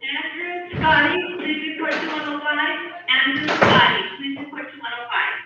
Andrew Scotty, please report to 105. Andrew Scotty, please report to 105.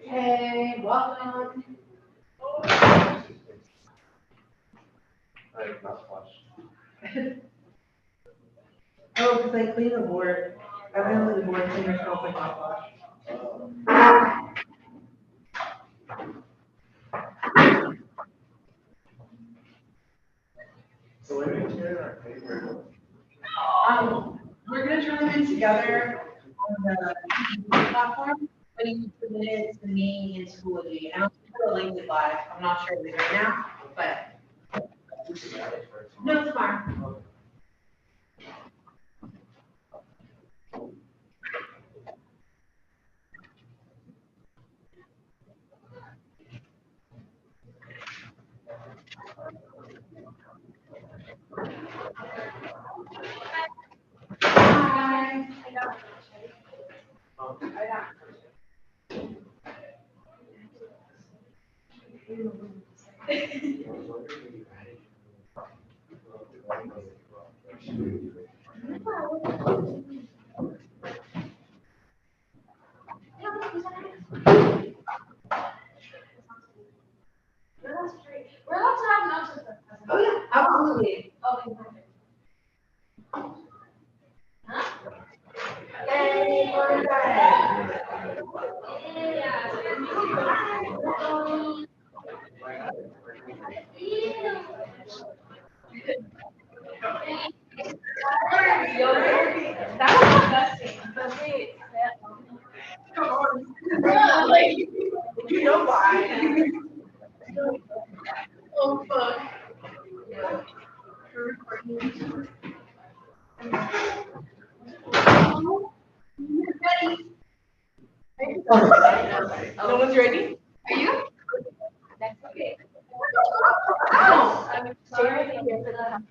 Hey, welcome. Oh, because I cleaned the board. Evidently, the board singer smells like mouthwash. So when we turn our paper. We're gonna turn them in together on the platform, but you submit it to me in Schoology. I don't think the link is live. I'm not sure it is right now, but no, tomorrow. Hi. We're allowed to have notes with us. Oh, yeah, absolutely. Okay, perfect. Yay, we're good. That was disgusting. But wait, Come on. like, You know why? oh fuck. No one's ready? Are you? That's okay. Ow. I'm sorry to hear for that.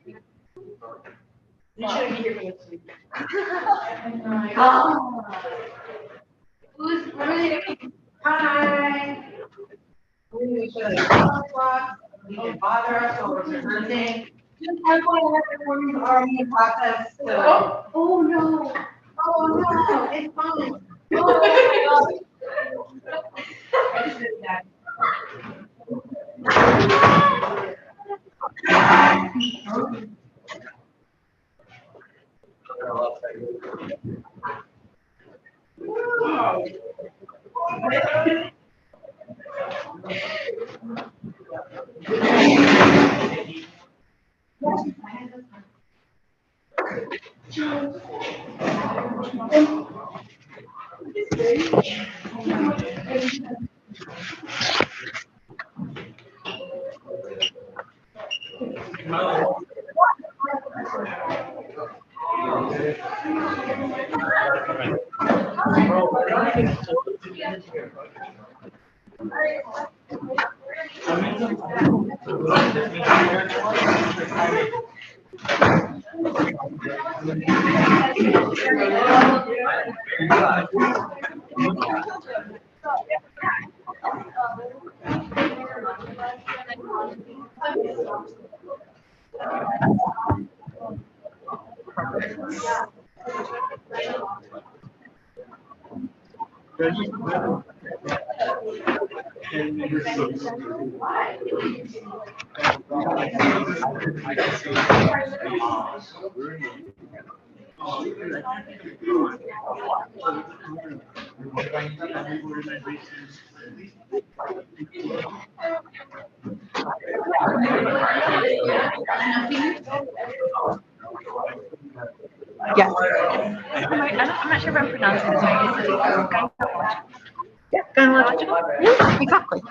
You shouldn't be here next week. Who's, what are they doing? Hi. We're gonna make sure that we can bother us over certain things. Just FYI, everyone's already in process, so. Oh no. Oh, no, it's fine. Oh I just did that. Yes. I'm not sure if I'm pronouncing this right. Yeah, gynecological? Yeah, exactly.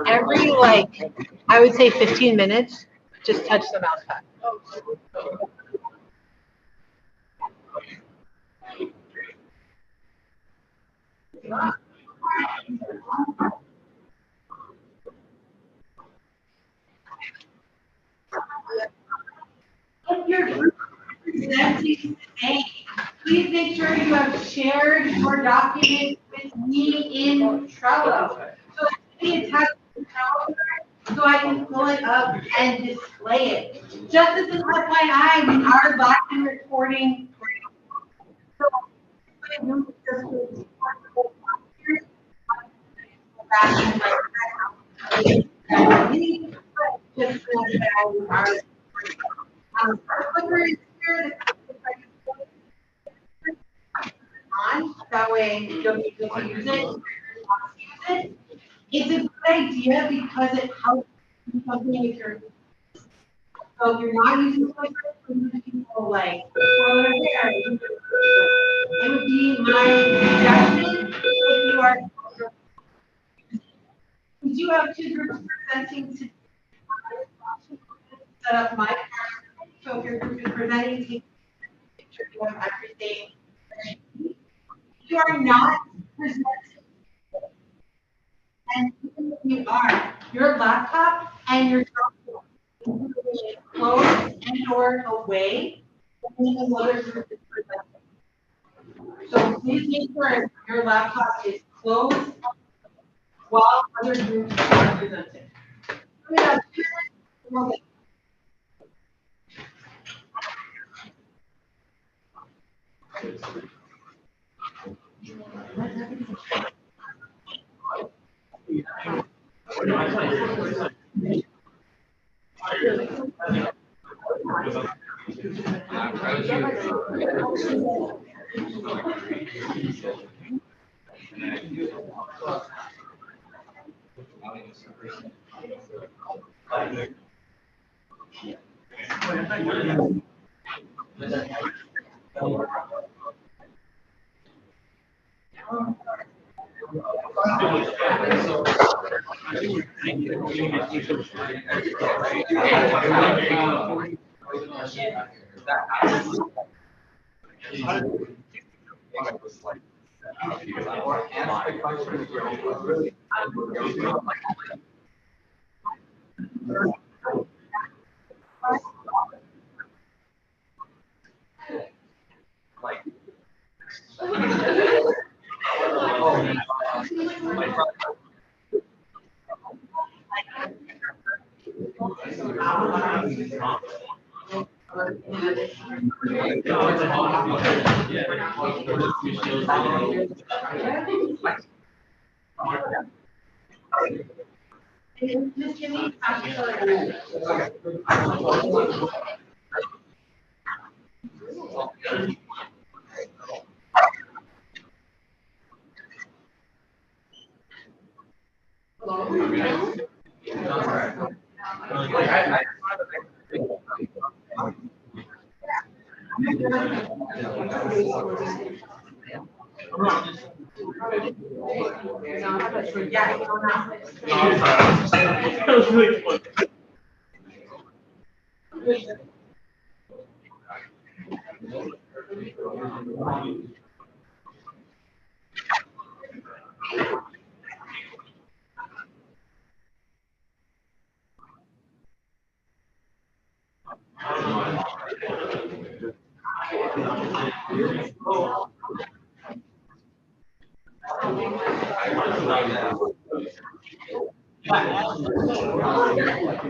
Every, like, I would say 15 minutes, just touch the mouse pad. things to say. Please make sure you have shared your document with me in Trello. So that you can attach it to Trello so I can pull it up and display it. Just as an FYI, we are live and recording. So, I know just to back and just so that we are our clicker is here. On, that way you don't need to use it. Use it. It's a good idea because it helps do something if you're. So if you're not using the clicker, people like, well, it would be my suggestion if you are. We do have two groups presenting to set up my. So if your group is presenting, take a picture of everything. You are not presenting. And even if you are, your laptop and your phone is closed and or away when the other group is presenting. So please make sure your laptop is closed while other groups are presenting. We have 2 minutes.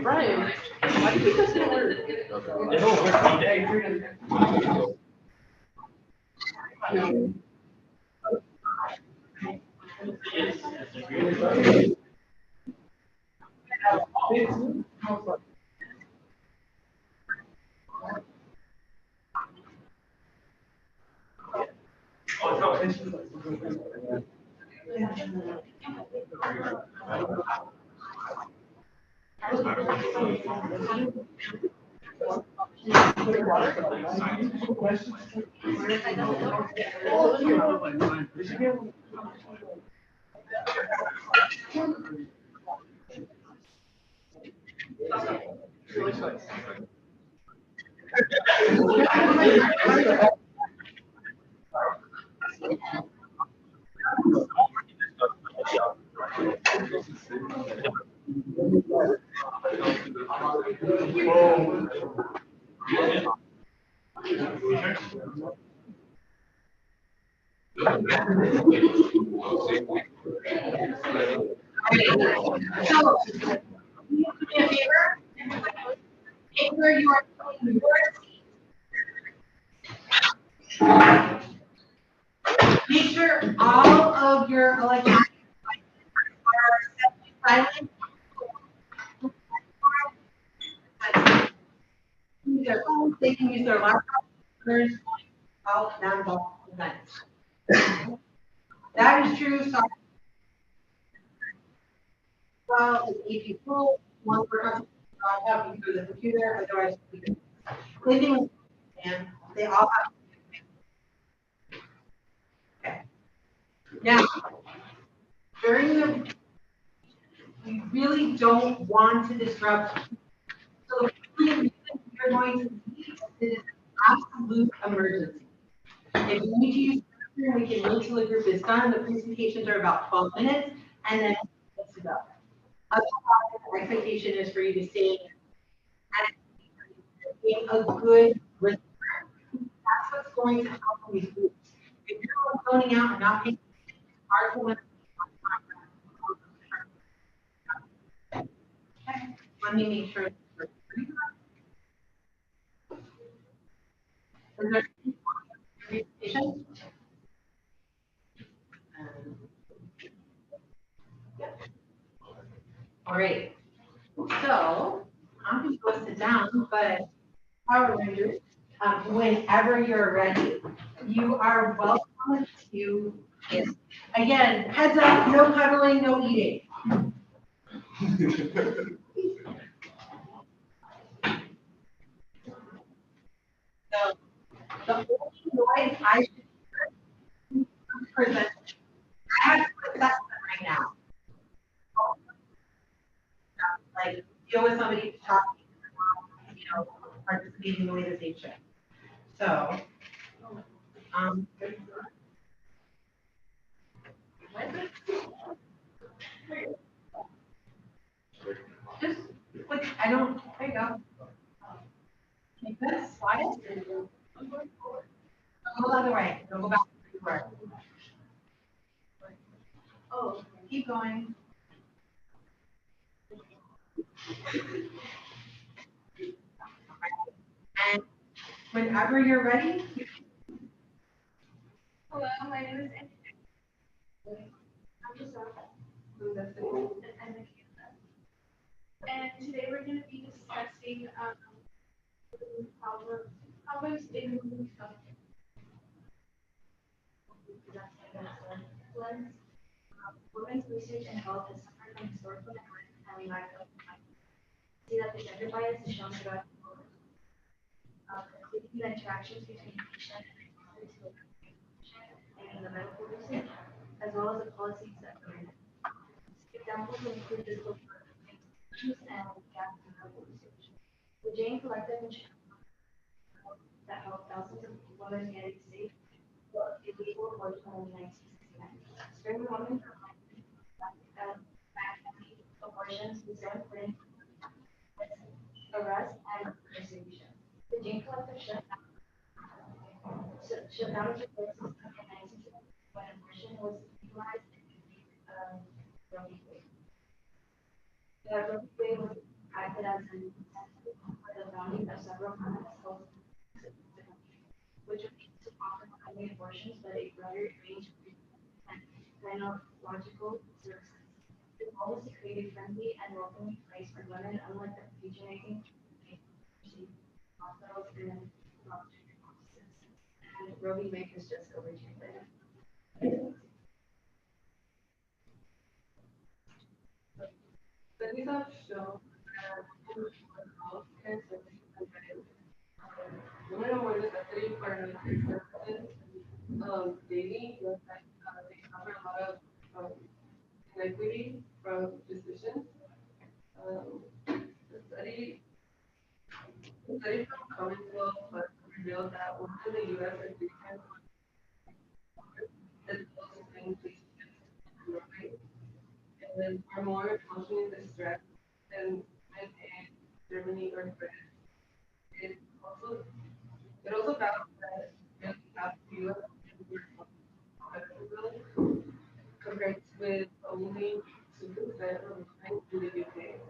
Brian, why do you think that's gonna So, can you do me a favor? Make sure you are in your seat. Make sure all of your electronic are set to silent. Use their phones, they can use their laptops, there's all non-volatile events. That is true, so well, if you pull one person, have you through the computer, otherwise we can. Cleaning and they all have. Okay. Now, during the, we really don't want to disrupt. So the only reason you're going to leave is an absolute emergency. If you need to use the restroom, we can wait till the group is done. The presentations are about 12 minutes and then it's to go. Otherwise, the expectation is for you to stay and a good rhythm. That's what's going to help these groups. If you're zoning out and not paying attention, it's hard to win. Okay, let me make sure. Is there any presentation? All right. So I'm going to go sit down, but Power Rangers, whenever you're ready, you are welcome to. Again, heads up, no cuddling, no eating. So the only noise I should present, I have to put that right now. Like deal with somebody talking, participating the way that they should. So, um, just like I don't. There you go. Like this, quiet. Don't go the other way. Don't go back to the door. Oh, keep going. And whenever you're ready, Hello, my name is Anne. I'm just and today we're going to be discussing problems in women's research and health has suffered from historical neglect and lack of time. See that the gender bias is shown throughout including the interactions between patient and the medical research, as well as the policies that govern it. Examples include physical issues and gaps in medical research. The Jane Collective that helped thousands of women in the United States for illegal abortion in 1969. During the women's abortions, we saw important arrest and persecution. The Jane Collective shut down its support system in 1960 when abortion was legalized in Roe v. Wade. The Roe v. Wade was acted as an incentive for the founding of several clinics called which would lead to often only abortions, but a broader range of gynecological services. The goal is to create a friendly and welcoming place for women, unlike the patronizing hospitals and doctors' offices. And Roe v. Wade was just overturned. Studies have shown that healthcare services and women are more necessary for services daily, that they suffer a lot of inequity from physicians. The study from Commonwealth but revealed that women in the U.S. are 3 times as well as the same patients in Norway, and then are more emotionally distressed than women in Germany or France. It also It also found that nearly half of U.S. Americans compared with only 2% of women in the UK.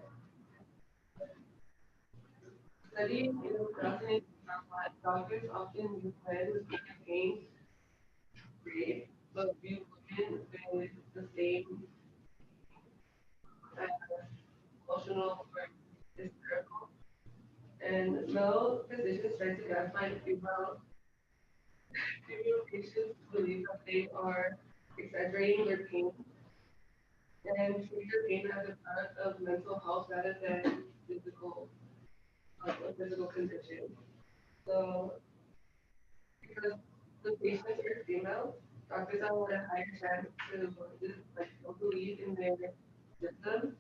Study is fascinating about why doctors often use men with pain grade, but view women with the same emotional or hysterical. And male physicians try to gaslight female patients to believe that they are exaggerating their pain and treat their pain as a product of mental health rather than physical, a physical condition. So, because the patients are female, doctors have a higher chance to like don't believe in their symptoms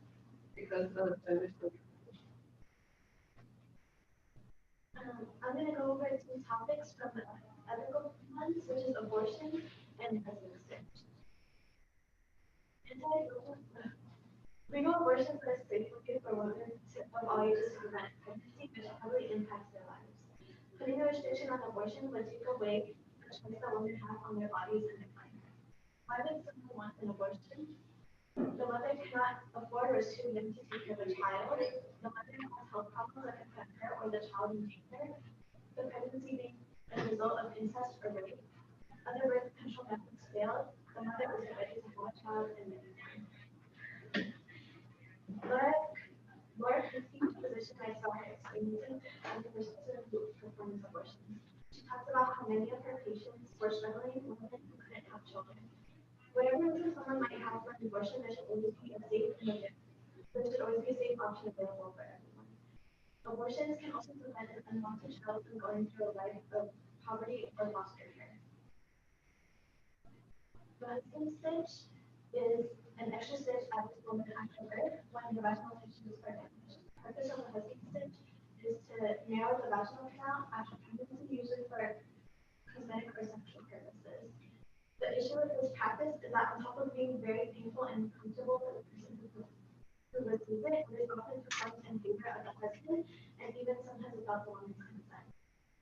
because of gender stereotypes. I'm going to go over two topics from the ethical ones, which is abortion and pregnancy. Legal abortion is a safe way for women of all ages to prevent pregnancy, which heavily impacts their lives. Putting a restriction on abortion would take away the choice that women have on their bodies and their mind. Why would someone want an abortion? The mother cannot afford or is too young to take care of a child. The mother has health problems that can put her or the child in danger. The pregnancy being a result of incest or rape. Other birth control methods failed. The mother isn't ready to have a child and many more. Laura, Laura Christie, a physician I saw her experiencing as a person who performs abortions. She talks about how many of her patients were struggling women who couldn't have children. Whatever reason someone might have for an abortion, there should always be a safe and there should always be a safe option available for everyone. Abortions can also prevent an unwanted child from going through a life of poverty or foster care. The husband stitch is an extra stitch added to woman after birth when the vaginal tissue is damaged. The purpose of the husband stitch is to narrow the vaginal canal after pregnancy, usually for cosmetic or sexual purposes. The issue with this practice is that on top of being very painful and uncomfortable for the person who receives it, it is often performed in favor of the husband and even sometimes without the woman's consent.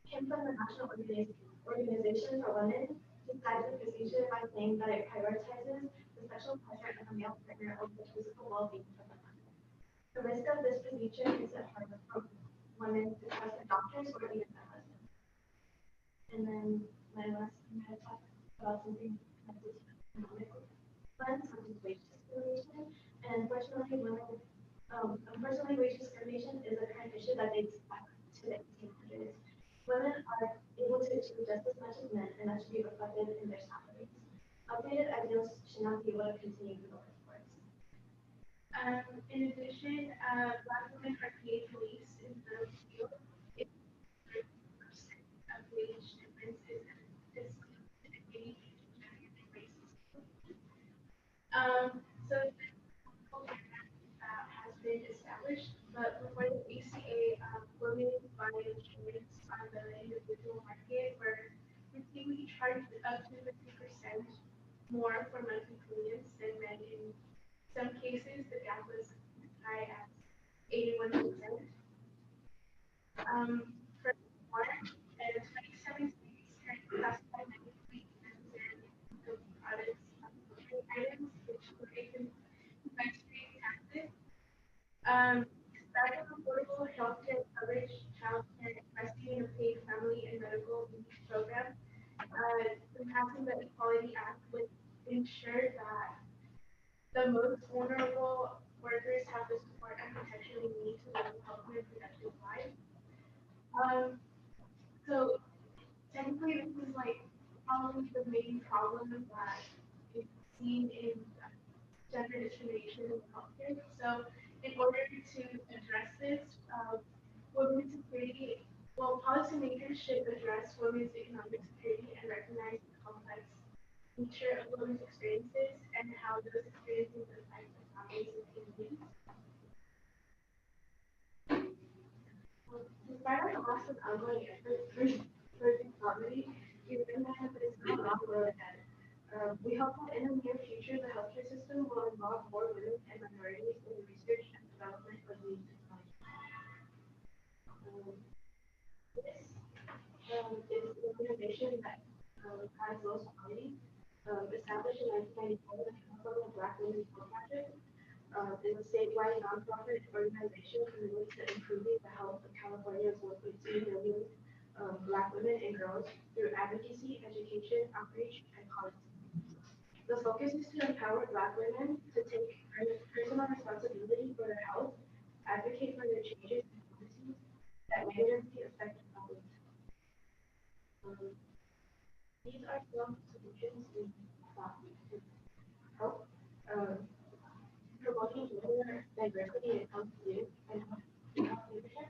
Kim from the National Organization for Women describes the procedure by saying that it prioritizes the sexual pleasure of a male partner over the physical well-being of the mother. The risk of this procedure makes it harder for women to trust their doctors or even their husbands. And then my last, I'm going to talk about something connected to economic funds, which is wage discrimination. And unfortunately, wage discrimination is a current issue that dates back to the 1800s. Women are able to achieve just as much as men, and that should be reflected in their salaries. Outdated ideals should not be able to continue in the workforce. In addition, Black women are paid the least in the field. It's 30% of wage differences is typically racist. So has been established, but before the ACA, women buying insurance on the individual market were routinely charged up to 50% more for monthly premiums than men. In some cases, the gap was as high as 81%. For more, in 27 states currently classify medically necessary products as items which were compensatory taxes. Starting affordable healthcare coverage, childcare, breastfeeding, and paid family and medical leave program. Passing the Equality Act would ensure that the most vulnerable workers have the support and protection they need to live healthy and productive lives. Um, so technically, this is like probably the main problem that is seen in gender discrimination in healthcare. So, in order to address this, women's security, well, policymakers should address women's economic security and recognize the complex nature of women's experiences and how those experiences affect their families and communities. Despite our cost of ongoing efforts for equality, we recognize that it's not a long road ahead. We hope that in the near future, the healthcare system will involve more women and minorities in the research and development of new technology. This why nonprofit organizations relate to improving the health of California's 1.2 million Black women and girls through advocacy, education, outreach, and policy. The focus is to empower Black women to take personal responsibility for their health, advocate for their changes in policies that negatively affect the public. These are some solutions we thought to help promoting gender diversity in health youth and health leadership,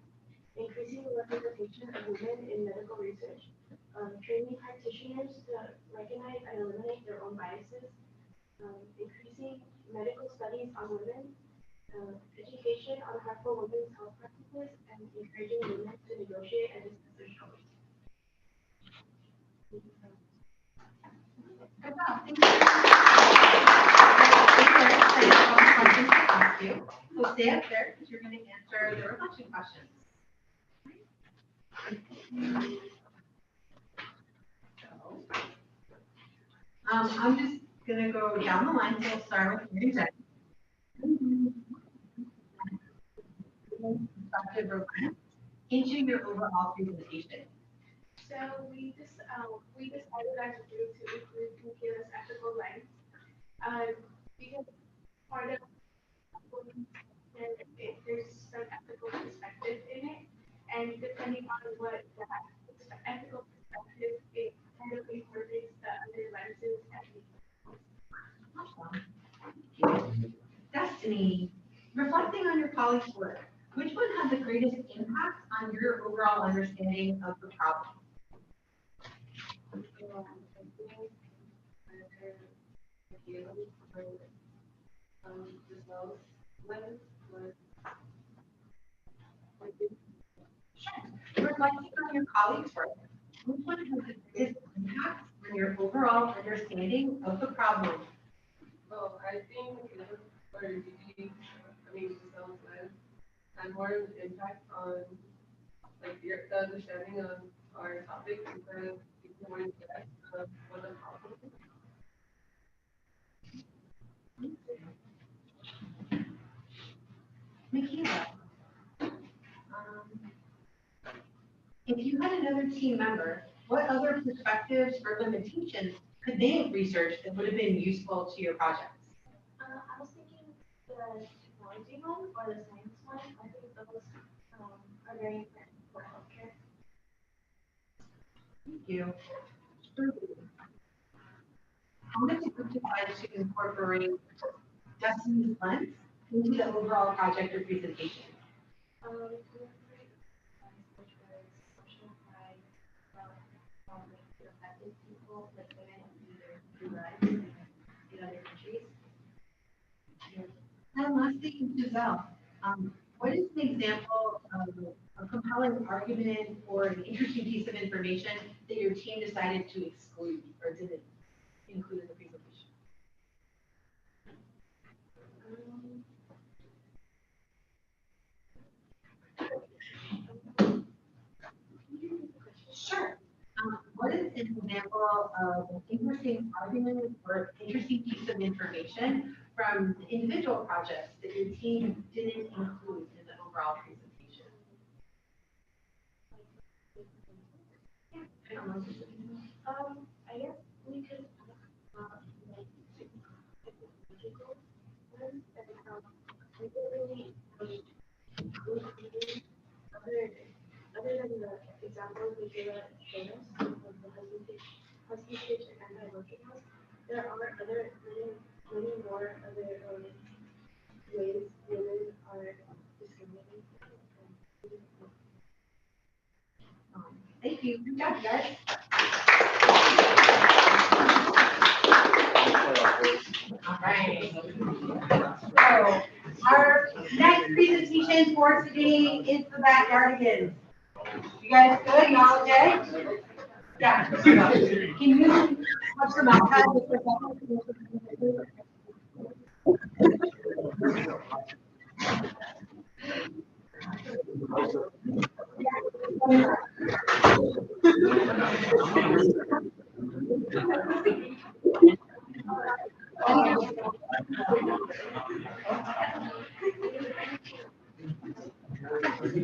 increasing the representation of women in medical research, training practitioners to recognize and eliminate their own biases, increasing medical studies on women, education on harmful women's health practices, and encouraging women to negotiate and discuss their struggles. Good job. Thank you. I have one question to ask you. So stay up there because you're going to answer the reflection questions. I'm just going to go down the line. So we'll start with your executive. Into your overall presentation. So we decided as a group to include Michaela's ethical lens, because part of there's some ethical perspective in it, and depending on what that ethical perspective it kind of incorporates the other lenses and Destiny, reflecting on your colleagues' work, which one had the greatest impact on your overall understanding of the problem? Reflecting on your colleagues' work, which one has the greatest impact on your overall understanding of the problem? Oh, I think for DG, Giselle's lens had more of an impact on like the understanding of our topic because you can more in depth of what the problem is. Michaela, if you had another team member, what other perspectives or limitations could they have researched that would have been useful to your projects? I was thinking the technology one or the science one. I think those are very important for healthcare. Thank you. How much did you decide to incorporate Destiny's lens into the overall project or presentation? Which was social pride, affected people, like women through lives in other countries. And lastly, Giselle, what is an example of a compelling argument or an interesting piece of information that your team decided to exclude or didn't include in the presentation? Sure. What is an example of an interesting argument or interesting piece of information from the individual projects that your team didn't include in the overall presentation? I guess we could talk about like technological ones and we don't really include other than the examples we gave at Jonas of the husband and anti-abortion laws. There are many more other ways women are discriminated. Thank you. Good job, guys. All right. So our next presentation for today is the backyardigans. You guys good? Y'all okay? Yeah. Can you touch your mouth pad just for a Are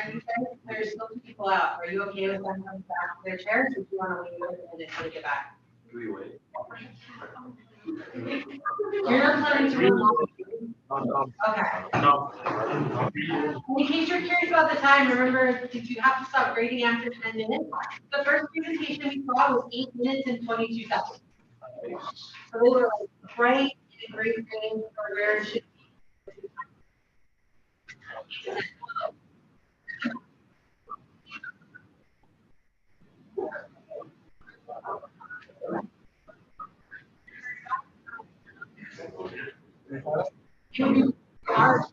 you guys, there's still two people out. Are you okay with them coming back to their chairs, or do you want to wait a minute until they get back? You're not planning to run long? Okay. In case you're curious about the time, remember, if you have to stop grading after 10 minutes, the first presentation we saw was 8 minutes and 22 seconds. So they were like right in a great range for where it should be. You are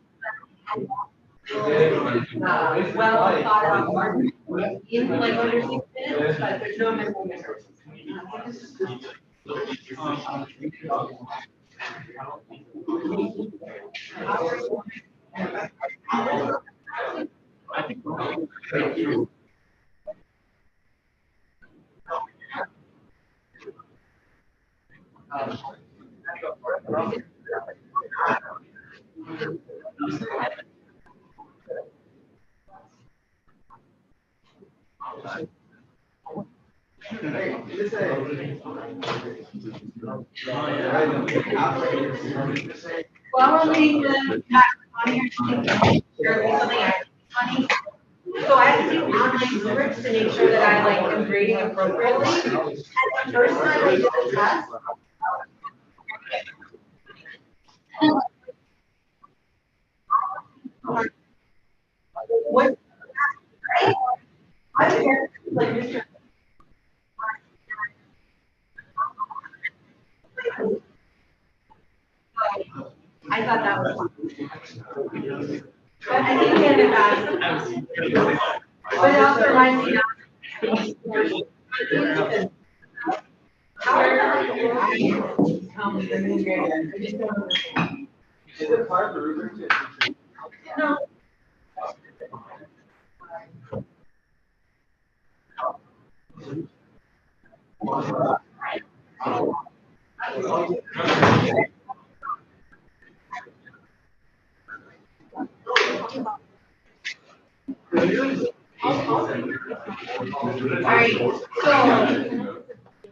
well thought out argument in like under 6 minutes, but there's no minimum errors. Well, I'm reading the on your screen, there's something funny. So I have to do online rubrics to make sure that I like am grading appropriately. And the first time I did the test. What? I'm here, like Mr. I thought that was fun. But I think get it back. But it also reminds me of. How are you? Is it part of the rubric? No. All right, so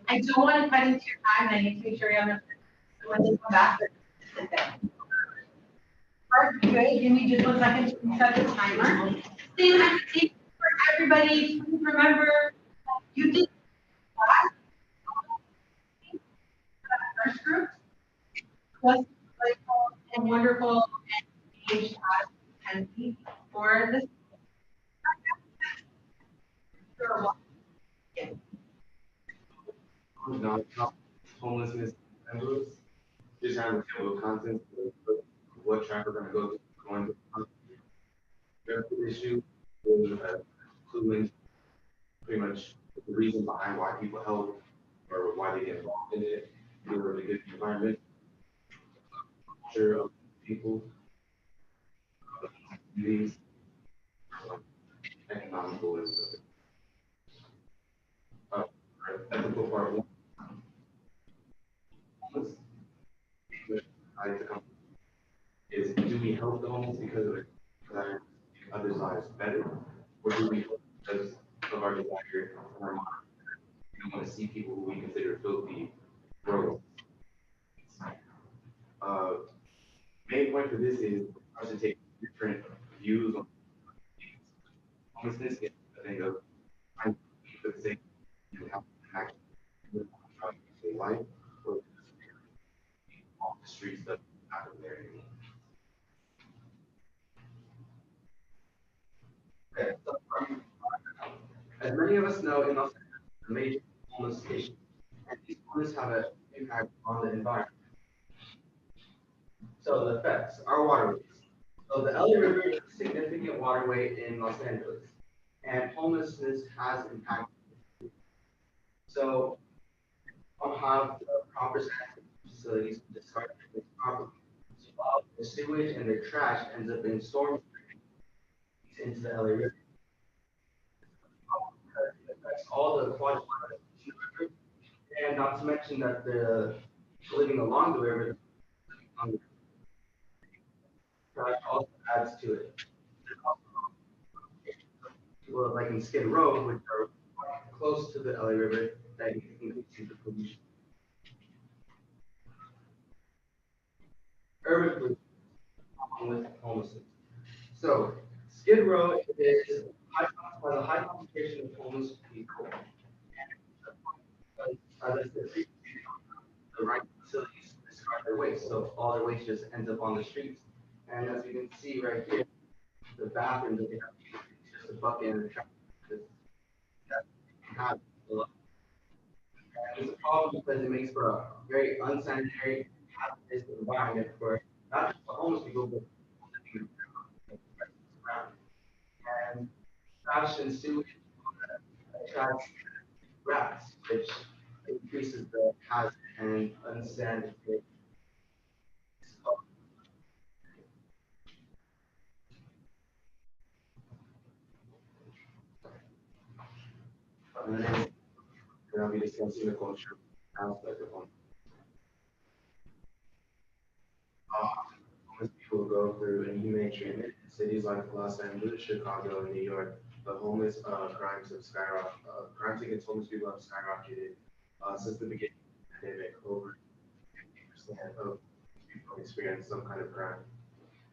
I don't want to cut into your time, and I need to make sure you have when they come back. Part good, give me just 1 second to set the timer. Same activity for everybody. Please remember, you did class. First group was delightful and wonderful and engaged us. TMP for this. Non-stop homelessness envelopes, just have a table of contents, of what track we're gonna go to, going to. The issue, will clue in pretty much the reason behind why people help or why they get involved in it, give a really good environment, sure of people, communities, economical and stuff. Ethical part one, homeless, which I like to come is do we help the homeless because of it, because others' lives better, or do we help because of our desire and our mind? We don't want to see people who we consider filthy grow. Uh, Main point for this is us to take different views on homelessness. Is a thing of trying to for the sake of how to act in life, or off the streets that happen there anymore. Okay, so as many of us know, in Los Angeles, the major homeless issue, and these homeless have an impact on the environment. So the effects, our waterways. So the LA River is a significant waterway in Los Angeles, and homelessness has impacted. So don't have the proper sanitation facilities to discard things properly. So all the sewage and the trash ends up in storm drains into the LA River. It affects all the aquatic life in the river, and not to mention that the living along the river, on the trash also adds to it. Well, like in Skid Row, which are close to the LA River, that increases the pollution. Urban pollution along with homelessness. So, Skid Row is high, has a high concentration of homeless people. As I said previously, the right facilities to discard their waste, so all their waste just ends up on the streets. And as you can see right here, the bathroom that they have is just a bucket and a trash. That have a lot. And it's a problem because it makes for a very unsanitary, hazardous environment for not just the homeless people, but people living around. And trash and sewage attracts rats, which increases the hazard and unsanitary. And then I'll be discussing the culture aspect of homelessness. Homeless people go through inhumane treatment in cities like Los Angeles, Chicago, and New York. The homeless crimes have skyrocketed. Crimes against homeless people have skyrocketed since the beginning of the pandemic. Over 50% of people experience some kind of crime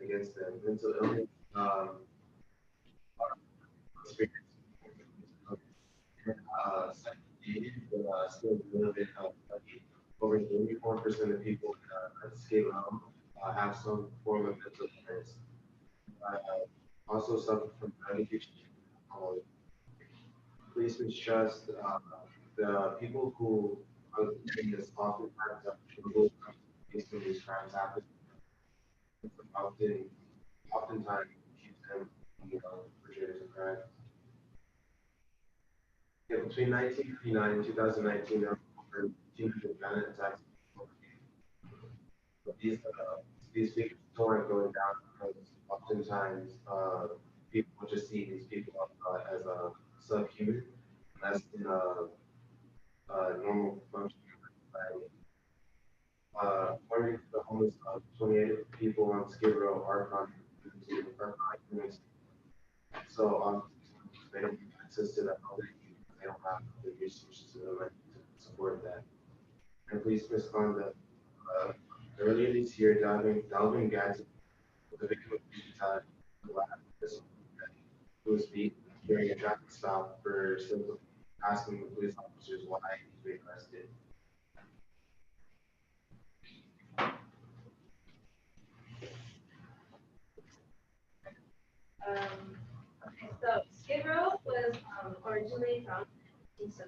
against them. Mental illness experience still a little bit over 34% of people at scale have some form of mental illness. Also suffer from drug addiction. Police mistrust the people who are doing this oftentimes are people based on these crimes happen. Often, oftentimes, keep them, perpetrators of crime. Yeah, between 1959 and 2019, there were 200 violent attacks. But these figures aren't going down because oftentimes people just see these people as a subhuman, less than a normal function of society. According to the homeless, 28 people on Skid Row are contributing to are not humans. So they don't have access to that housing because they don't have the resources to support that. And police misconduct. Earlier this year, Dalvin Gadsden was a victim of brutality who was beat during a traffic stop for simply asking the police officers why he was arrested. originally found in some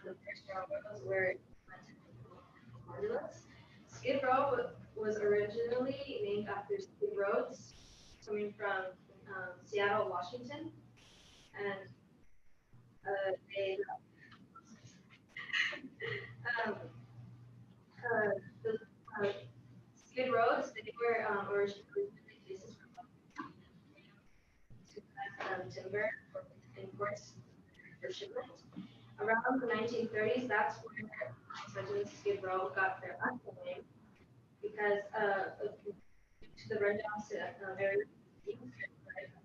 the first railroads were formulas. Skid Row was originally named after Skid Roads, coming from Seattle, Washington, and they um, the Skid Roads they were originally places to cut timber for imports for shipment. Around the 1930s, that's where such as Skid Row got their actual name because to the rundown area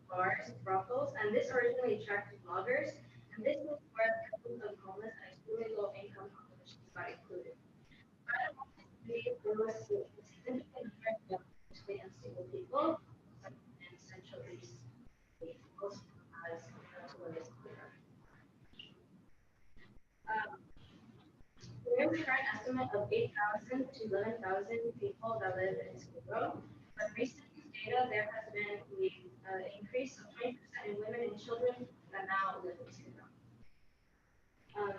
bars, brothels, and this originally attracted loggers, and this is where the presence of homeless and extremely low income populations got included. But there was a significant difference between unstable people and central east peoples as compared to what is clear. There is a current estimate of 8,000 to 11,000 people that live in Skid Row, but recent data there has been an increase of 20% in women and children that now live in Skid Row.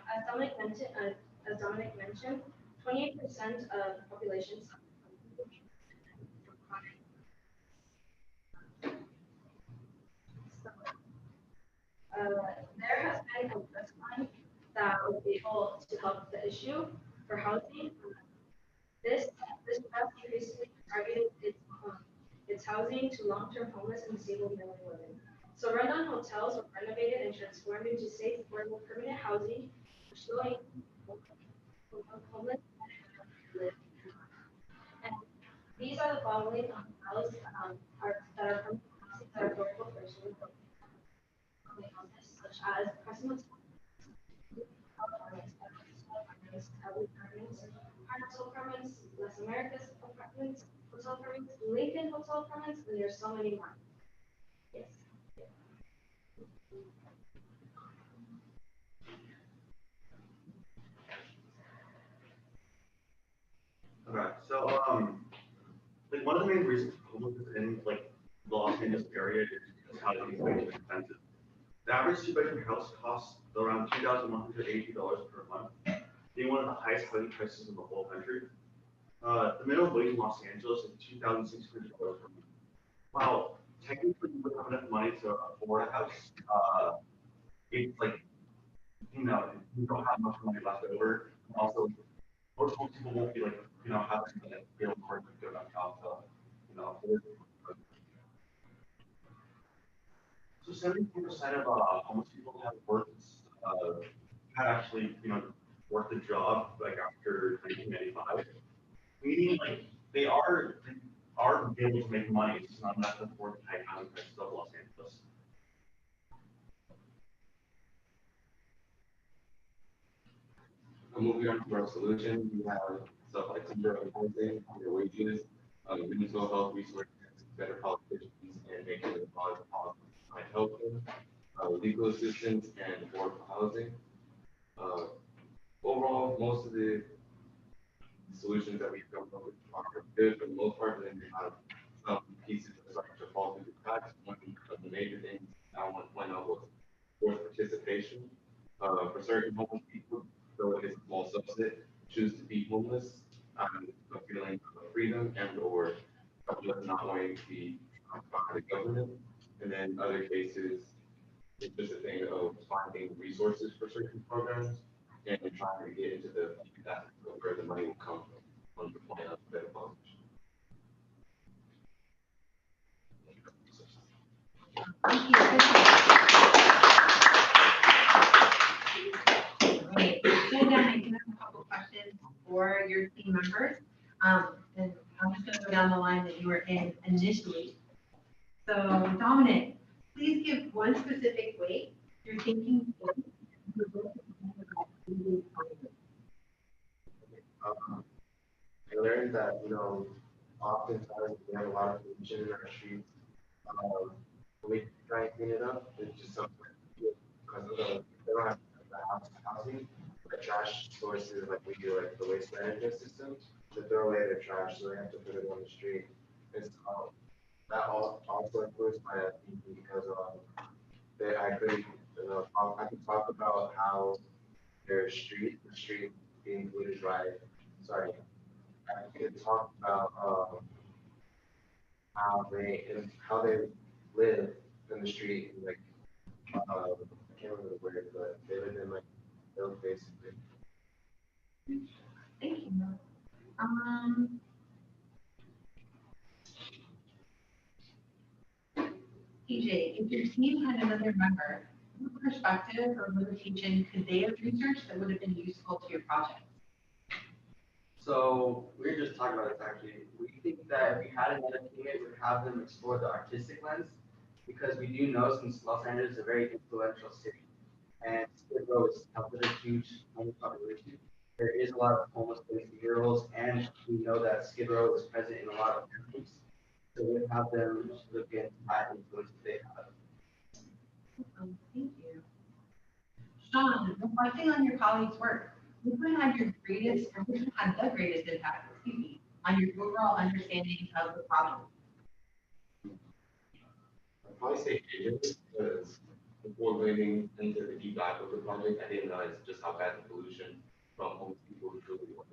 As Dominic mentioned, 28% of the population suffer from chronic. There has been a trust fund that was able to help the issue for housing. This trust increasingly targeted its housing to long-term homeless and disabled men and women. So rundown hotels were renovated and transformed into safe, affordable, permanent housing for homeless live. And these are the following hotels that are permanent housing that are affordable for children homeless, such as Crescent Hotel Apartments, Las Americas Apartments, Hotel Apartments, Lincoln Hotel Apartments, and there's so many more. Yes. Okay, so like one of the main reasons for homelessness in like the Los Angeles area is because housing is way too expensive. The average two-bedroom house costs around $2,180 per month, being one of the highest housing prices in the whole country. The minimum wage in Los Angeles is $2,600 per month. Wow, technically you would have enough money to afford a house. It's like you don't have much money left over. And also, most people won't be like having to be able to work a good enough job to afford. So 74% of homeless people have worked, have actually, worked a job like after 1995. Meaning like they are able to make money. It's not enough to afford the high housing prices of Los Angeles. Moving on to our solution, we have stuff like temporary housing, higher wages, mental health resources, better politicians, and making the policy healthcare, legal assistance, and affordable housing. Uh, Overall, most of the solutions that we've come up with are good for the most part, but then they have some pieces that start to fall through the cracks. One of the major things I want to point out was forced participation. For certain homeless people, though it is a small subset, choose to be homeless, a feeling of freedom and or just not wanting to be by the government. And then other cases, it's just a thing of finding resources for certain programs and trying to get into the that where the money will come from on the plan of better policy. Thank you. Okay, so then I do have a couple questions for your team members. And I'm just gonna go down the line that you were in initially. So Dominic, please give one specific way you're thinking. I learned that, oftentimes we have a lot of pollution in our streets. When we try and clean it up, it's just something because they don't have housing, the trash sources like we do, like the waste management system, to throw away their trash, so they have to put it on the street. It's that also influenced my thinking because they actually I can talk about how the street being included, right? Sorry, I could talk about how they live in the street, and like I can't remember the word, but they live in like those basically. Thank you. Um, PJ, if your team had another member, what perspective or limitation could they have researched that would have been useful to your project? So we were just talking about this actually. We think that if we had another teammate, we'd have them explore the artistic lens because we do know since Los Angeles is a very influential city and Skid Row is a huge homeless population. There is a lot of homeless girls and we know that Skid Row is present in a lot of countries. So we have them look at that influence that they have. Thank you. Sean, reflecting on your colleagues' work, which one had your greatest, or which one had the greatest impact, excuse me, on your overall understanding of the problem? I'd probably say Asians because before going into the deep dive of the project, I didn't realize just how bad the pollution from homeless people really was.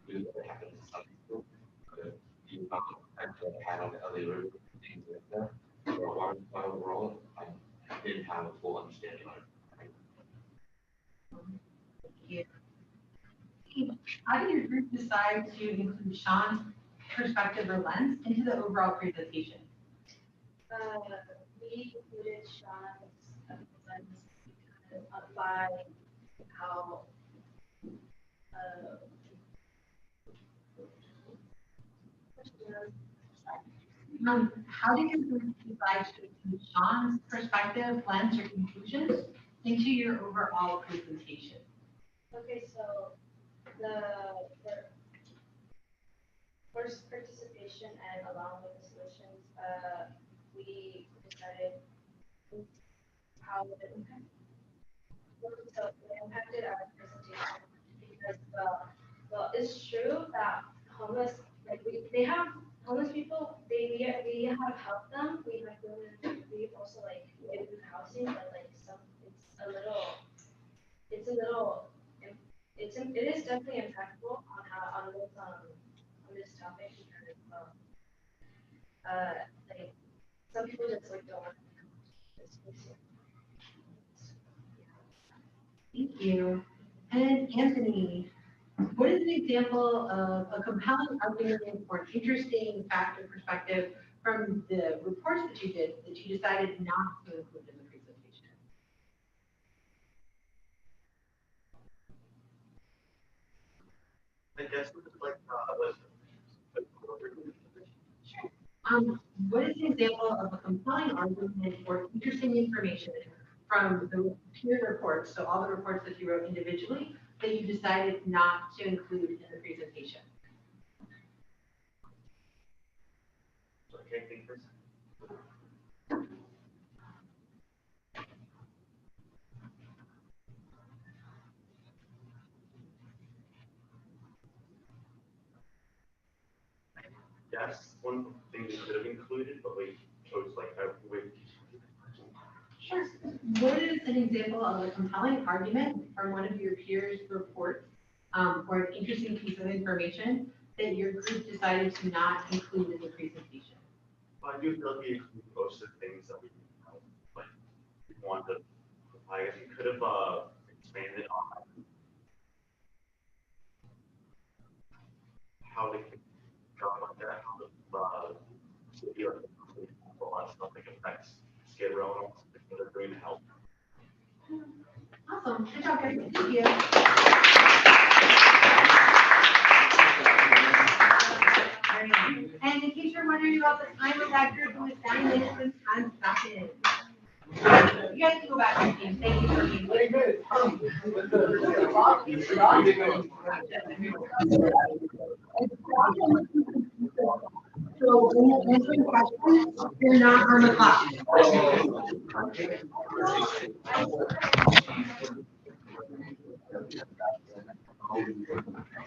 Really what happened to some people. But the amount of impact that it had on the LA River, things like that, or water supply overall, I didn't have a full understanding on it. Thank you. How did your group decide to include Sean's perspective or lens into the overall presentation? We included Sean's lens because by how How did your group decide to include Sean's perspective, lens, or conclusions into your overall presentation? okay, so the first participation and along with the solutions, we decided how it impacted. So it impacted our presentation because well, it's true that homeless, like they have homeless people, we have helped them, we have given, we've also like given housing, but like it's a little, it is definitely impactful on on this topic because like some people just like don't want to come to this place. Thank you. And Anthony, what is an example of a compelling argument or an interesting fact or perspective from the reports that you did that you decided not to include in the presentation? I guess it was like, was. What is an example of a compelling argument or interesting information from the peer reports, so all the reports that you wrote individually, that you decided not to include in the presentation? So I can't think for a second. Yes, one thing we could have included, but we chose like a way. Sure. What is an example of a compelling argument from one of your peers' reports or an interesting piece of information that your group decided to not include in the presentation? Well, I do feel like we included most of the things that we like we wanted to. I guess we could have expanded on how they can go like that, how the city or a lot of stuff like affects Skid Row and all that they're doing to help. Awesome. Good job, guys. Thank you. And in case you're wondering about the time of that group, it was 9 minutes and 10 seconds. You guys can go back to your team. Thank you for being Very good. So when you're answering questions, you're not on the clock.